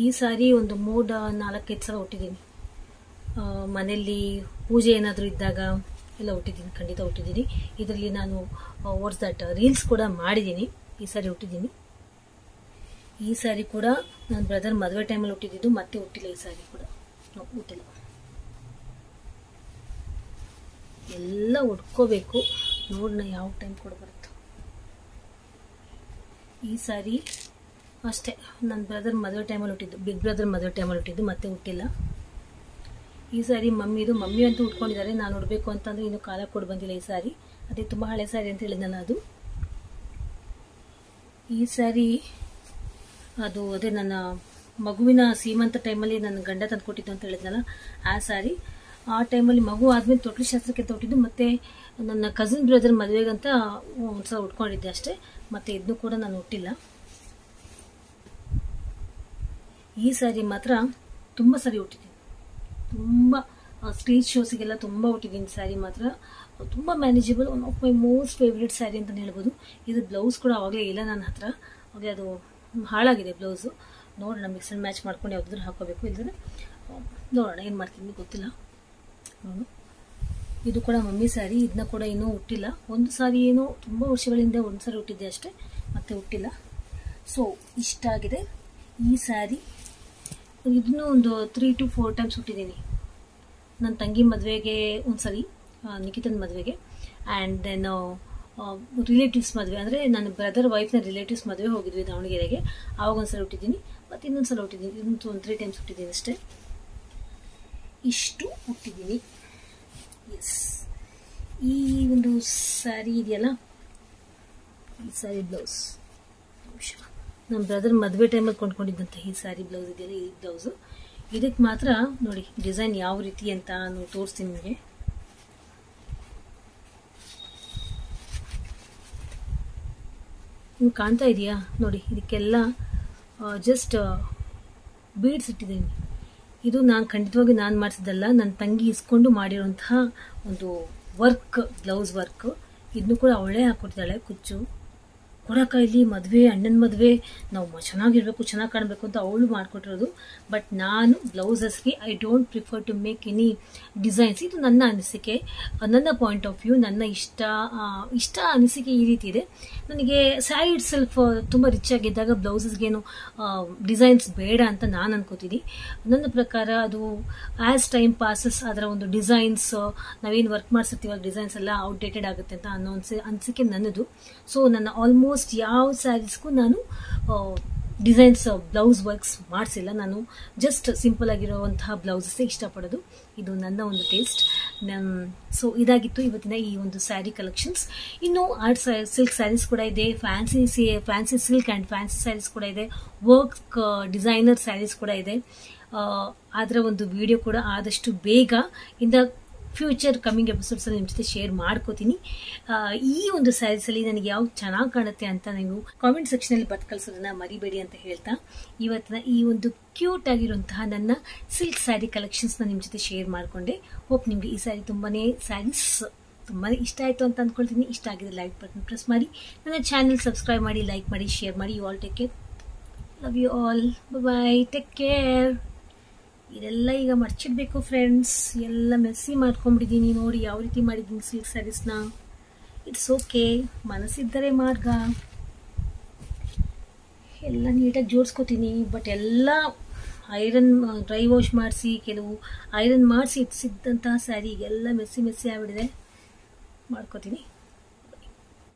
A: ಈ ಸ್ಯಾರಿ ಒಂದು 4-5 ಸಲ ಹುಟ್ಟಿದ್ದೀನಿ. ಮನೆಯಲ್ಲಿ ಪೂಜೆ ಏನಾದರೂ ಇದ್ದಾಗ ಎಲ್ಲ ಹುಟ್ಟಿದ್ದೀನಿ, ಖಂಡಿತ ಹುಟ್ಟಿದ್ದೀನಿ. ಇದರಲ್ಲಿ ನಾನು ವಾಟ್ಸ್ ದಟ್ ರೀಲ್ಸ್ ಕೂಡ ಮಾಡಿದ್ದೀನಿ. ಈ ಸ್ಯಾರಿ ಹುಟ್ಟಿದ್ದೀನಿ. ಈ ಸ್ಯಾರಿ ಕೂಡ ನನ್ನ ಬ್ರದರ್ ಮದುವೆ ಟೈಮಲ್ಲಿ ಹುಟ್ಟಿದ್ದು, ಮತ್ತೆ ಹುಟ್ಟಿಲ್ಲ. ಈ ಸ್ಯಾರಿ ಕೂಡ ಹುಟ್ಟಿಲ್ಲ. ಎಲ್ಲ ಉಟ್ಕೋಬೇಕು, ನೋಡೋಣ ಯಾವ ಟೈಮ್ ಕೂಡ ಬರುತ್ತೋ. ಈ ಸ್ಯಾರಿ ಅಷ್ಟೇ, ನನ್ನ ಬ್ರದರ್ ಮದುವೆ ಟೈಮಲ್ಲಿ ಹುಟ್ಟಿದ್ದು, ಬಿಗ್ ಬ್ರದರ್ ಮದುವೆ ಟೈಮಲ್ಲಿ ಹುಟ್ಟಿದ್ದು, ಮತ್ತೆ ಹುಟ್ಟಿಲ್ಲ. ಈ ಸ್ಯಾರಿ ಮಮ್ಮಿ ಅಂತೂ ಉಟ್ಕೊಂಡಿದ್ದಾರೆ. ನಾನು ಉಡಬೇಕು ಅಂತಂದ್ರೆ ಇನ್ನೂ ಕಾಲ ಕೊಡು ಬಂದಿಲ್ಲ ಈ ಸ್ಯಾರಿ. ಅದೇ ತುಂಬ ಹಳೆ ಸ್ಯಾರಿ ಅಂತ ಹೇಳಿದ್ನಲ್ಲ ಅದು. ಈ ಸ್ಯಾರಿ ಅದೇ ನನ್ನ ಮಗುವಿನ ಸೀಮಂತ ಟೈಮಲ್ಲಿ ನನ್ನ ಗಂಡ ತಂದು ಕೊಟ್ಟಿದ್ದು ಅಂತ ಹೇಳಿದ್ನಲ್ಲ ಆ ಸ್ಯಾರಿ. ಆ ಟೈಮಲ್ಲಿ ಮಗು ಆದ್ಮೇಲೆ ತೊಟ್ಲು ಶಾಸ್ತ್ರಕ್ಕೆ ತೊಟ್ಟಿದ್ದು, ಮತ್ತೆ ನನ್ನ ಕಸಿನ್ ಬ್ರದರ್ ಮದುವೆಗಂತ ಒಂದ್ಸಲ ಉಟ್ಕೊಂಡಿದ್ದೆ ಅಷ್ಟೇ. ಮತ್ತೆ ಇದನ್ನು ಕೂಡ ನಾನು ಹುಟ್ಟಿಲ್ಲ. ಈ ಸ್ಯಾರಿ ಮಾತ್ರ ತುಂಬ ಸರಿ ಹುಟ್ಟಿದ್ದೀನಿ. ಸ್ಟೇಜ್ ಶೋಸಿಗೆಲ್ಲ ತುಂಬ ಉಟ್ಟಿದ್ದೀನಿ ಸ್ಯಾರಿ ಮಾತ್ರ. ತುಂಬ manageable, one of my most favourite sari ಅಂತಲೇ ಹೇಳ್ಬೋದು. ಇದು ಬ್ಲೌಸ್ ಕೂಡ ಆವಾಗಲೇ ಇಲ್ಲ ನನ್ನ ಹತ್ರ, ಅವಾಗಲೇ ಅದು ಹಾಳಾಗಿದೆ ಬ್ಲೌಸು. ನೋಡೋಣ ಮಿಕ್ಸ್ ಆ್ಯಂಡ್ ಮ್ಯಾಚ್ ಮಾಡ್ಕೊಂಡು ಯಾವುದಾದ್ರೂ ಹಾಕೋಬೇಕು, ಇಲ್ಲದ್ರೆ ನೋಡೋಣ ಏನು ಮಾಡ್ತೀನಿ ಗೊತ್ತಿಲ್ಲ. ನೋಡು, ಇದು ಕೂಡ ಮಮ್ಮಿ ಸ್ಯಾರಿ, ಇದನ್ನ ಕೂಡ ಇನ್ನೂ ಹುಟ್ಟಿಲ್ಲ. ಒಂದು ಸಾರಿ ಏನೋ ತುಂಬ ವರ್ಷಗಳಿಂದ ಒಂದು ಸಾರಿ ಹುಟ್ಟಿದ್ದೆ ಅಷ್ಟೇ, ಮತ್ತೆ ಹುಟ್ಟಿಲ್ಲ. ಸೊ ಇಷ್ಟ ಆಗಿದೆ ಈ ಸ್ಯಾರಿ. ಇದನ್ನು ಒಂದು 3 to 4 ಟೈಮ್ಸ್ ಹುಟ್ಟಿದ್ದೀನಿ. ನನ್ನ ತಂಗಿ ಮದುವೆಗೆ ಒಂದ್ಸರಿ, ನಿಖಿತನ ಮದುವೆಗೆ, ಆ್ಯಂಡ್ ದೆನ್ ರಿಲೇಟಿವ್ಸ್ ಮದುವೆ, ಅಂದರೆ ನನ್ನ ಬ್ರದರ್ ವೈಫ್ನ ರಿಲೇಟಿವ್ಸ್ ಮದುವೆ ಹೋಗಿದ್ವಿ ದಾವಣಗೆರೆಗೆ, ಆವಾಗ ಒಂದ್ಸಲ ಹುಟ್ಟಿದ್ದೀನಿ. ಮತ್ತು ಇನ್ನೊಂದ್ಸಲ ಹುಟ್ಟಿದ್ದೀನಿ, ಇದೊಂದು 3 ಟೈಮ್ಸ್ ಹುಟ್ಟಿದ್ದೀನಿ ಅಷ್ಟೇ. ಇಷ್ಟು ಹುಟ್ಟಿದ್ದೀನಿ. ಎಸ್, ಈ ಒಂದು ಸ್ಯಾರಿ ಇದೆಯಲ್ಲ, ಈ ಸ್ಯಾರಿ ಬ್ಲೌಸ್ ನಮ್ಮ ಬ್ರದರ್ ಮದುವೆ ಟೈಮಲ್ಲಿ ಕೊಂಡ್ಕೊಂಡಿದ್ದಂಥ ಈ ಸ್ಯಾರಿ ಬ್ಲೌಸ್ ಇದೆಯಲ್ಲ, ಈ ಬ್ಲೌಸು. ಇದಕ್ಕೆ ಮಾತ್ರ ನೋಡಿ ಡಿಸೈನ್ ಯಾವ ರೀತಿ ಅಂತ ನಾನು ತೋರಿಸ್ತೀನಿ ನಿಮಗೆ. ನಿಮ್ಗೆ ಕಾಣ್ತಾ ಇದೆಯಾ ನೋಡಿ, ಇದಕ್ಕೆಲ್ಲ ಜಸ್ಟ್ ಬೀಡ್ಸ್ ಇಟ್ಟಿದ್ದೀನಿ. ಇದು ನಾನು ಖಂಡಿತವಾಗಿ ನಾನು ಮಾಡಿಸಿದ್ದಲ್ಲ, ನನ್ನ ತಂಗಿ ಇಸ್ಕೊಂಡು ಮಾಡಿರೋಂತಹ ಒಂದು ವರ್ಕ್, ಬ್ಲೌಸ್ ವರ್ಕ್. ಇದನ್ನು ಕೂಡ ಅವಳೇ ಹಾಕ್ಕೊಡ್ತಾಳೆ, ಕುಚ್ಚು ಕೊಡಕ್ಕ. ಇಲ್ಲಿ ಮದುವೆ, ಅಣ್ಣನ ಮದುವೆ, ನಾವು ಚೆನ್ನಾಗಿರ್ಬೇಕು, ಚೆನ್ನಾಗಿ ಕಾಣಬೇಕು ಅಂತ ಅವಳು ಮಾಡಿಕೊಟ್ಟಿರೋದು. ಬಟ್ ನಾನು ಬ್ಲೌಸಸ್ಗೆ I don't prefer to make any designs. ಇದು ನನ್ನ ಅನಿಸಿಕೆ, ನನ್ನ ಪಾಯಿಂಟ್ ಆಫ್ ವ್ಯೂ, ನನ್ನ ಇಷ್ಟ ಅನಿಸಿಕೆ ಈ ರೀತಿ ಇದೆ. ನನಗೆ ಸ್ಯಾರಿ ಇಟ್ ಸೆಲ್ಫ್ ತುಂಬ ರಿಚ್ ಆಗಿದ್ದಾಗ ಬ್ಲೌಸಸ್ಗೇನು ಡಿಸೈನ್ಸ್ ಬೇಡ ಅಂತ ನಾನು ಅನ್ಕೋತೀನಿ. ನನ್ನ ಪ್ರಕಾರ ಅದು ಆ್ಯಸ್ ಟೈಮ್ ಪಾಸಸ್ ಅದರ ಒಂದು ಡಿಸೈನ್ಸ್, ನಾವೇನು ವರ್ಕ್ ಮಾಡಿಸಿರ್ತೀವಲ್ಲ ಡಿಸೈನ್ಸ್ ಎಲ್ಲ ಔಟ್ಡೇಟೆಡ್ ಆಗುತ್ತೆ ಅಂತ ಅನ್ನೋ ಅನಿಸಿಕೆ ನನ್ನದು. ಸೊ ನನ್ನ ಆಲ್ಮೋಸ್ಟ್ ಯಾವ ಸ್ಯಾರೀಸ್ಗೂ ನಾನು ಡಿಸೈನ್ಸ್ ಬ್ಲೌಸ್ ವರ್ಕ್ಸ್ ಮಾಡಿಸಿಲ್ಲ. ನಾನು ಜಸ್ಟ್ ಸಿಂಪಲ್ ಆಗಿರುವಂತಹ ಬ್ಲೌಸಸ್ಸೇ ಇಷ್ಟಪಡೋದು. ಇದು ನನ್ನ ಒಂದು ಟೇಸ್ಟ್. ಸೊ ಇದಾಗಿತ್ತು ಇವತ್ತಿನ ಈ ಒಂದು ಸ್ಯಾರಿ ಕಲೆಕ್ಷನ್ಸ್. ಇನ್ನು ಆರ್ಟ್ ಸಿಲ್ಕ್ ಸ್ಯಾರೀಸ್ ಕೂಡ ಇದೆ, fancy silk and fancy sarees ಕೂಡ ಇದೆ, ವರ್ಕ್ ಡಿಸೈನರ್ ಸ್ಯಾರೀಸ್ ಕೂಡ ಇದೆ. ಅದರ ಒಂದು ವಿಡಿಯೋ ಕೂಡ ಆದಷ್ಟು ಬೇಗ ಇಂದ ಫ್ಯೂಚರ್ ಕಮಿಂಗ್ ಎಪಿಸೋಡ್ಸಲ್ಲಿ ನಿಮ್ಮ ಜೊತೆ ಶೇರ್ ಮಾಡ್ಕೋತೀನಿ. ಈ ಒಂದು ಸ್ಯಾರೀಸಲ್ಲಿ ನನಗೆ ಯಾವ್ದು ಚೆನ್ನಾಗಿ ಕಾಣುತ್ತೆ ಅಂತ ನೀವು ಕಾಮೆಂಟ್ ಸೆಕ್ಷನಲ್ಲಿ ಬಟ್ ಕಳಿಸೋದನ್ನ ಮರಿಬೇಡಿ ಅಂತ ಹೇಳ್ತಾ, ಇವತ್ತಿನ ಈ ಒಂದು ಕ್ಯೂಟ್ ಆಗಿರುವಂತಹ ನನ್ನ ಸಿಲ್ಕ್ ಸ್ಯಾರಿ ಕಲೆಕ್ಷನ್ಸ್ನ ನಿಮ್ಮ ಜೊತೆ ಶೇರ್ ಮಾಡಿಕೊಂಡೆ. ಹೋಪ್ ನಿಮಗೆ ಈ ಸ್ಯಾರಿ ಸ್ಯಾರೀಸ್ ತುಂಬಾ ಇಷ್ಟ ಆಯಿತು ಅಂತ ಅಂದ್ಕೊಳ್ತೀನಿ. ಇಷ್ಟ ಆಗಿದೆ ಲೈಕ್ ಬಟನ್ ಪ್ರೆಸ್ ಮಾಡಿ, ನನ್ನ ಚಾನಲ್ ಸಬ್ಸ್ಕ್ರೈಬ್ ಮಾಡಿ, ಲೈಕ್ ಮಾಡಿ, ಶೇರ್ ಮಾಡಿ. You all take care, love you all, bye, take care. ಇದೆಲ್ಲ ಈಗ ಮರ್ಚಿಡ್ಬೇಕು ಫ್ರೆಂಡ್ಸ್, ಎಲ್ಲ ಮೆಸ್ಸಿ ಮಾಡ್ಕೊಂಡ್ಬಿಟ್ಟಿದ್ದೀನಿ. ನೋಡಿ ಯಾವ ರೀತಿ ಮಾಡಿದ್ದೀನಿ ಸಿಲ್ಕ್ ಸ್ಯಾರೀಸ್ನ. ಇಟ್ಸ್ ಓಕೆ, ಮನಸ್ಸಿದ್ದರೆ ಮಾರ್ಗ. ಎಲ್ಲ ನೀಟಾಗಿ ಜೋಡಿಸ್ಕೋತೀನಿ. ಬಟ್ ಎಲ್ಲ ಐರನ್ ಡ್ರೈ ವಾಶ್ ಮಾಡಿಸಿ, ಕೆಲವು ಐರನ್ ಮಾಡಿಸಿ ಇಟ್ಸಿದ್ದಂತಹ ಸ್ಯಾರಿ ಎಲ್ಲ ಮೆಸ್ಸಿ ಆಗ್ಬಿಟ್ಟಿದೆ. ಮಾಡ್ಕೋತೀನಿ.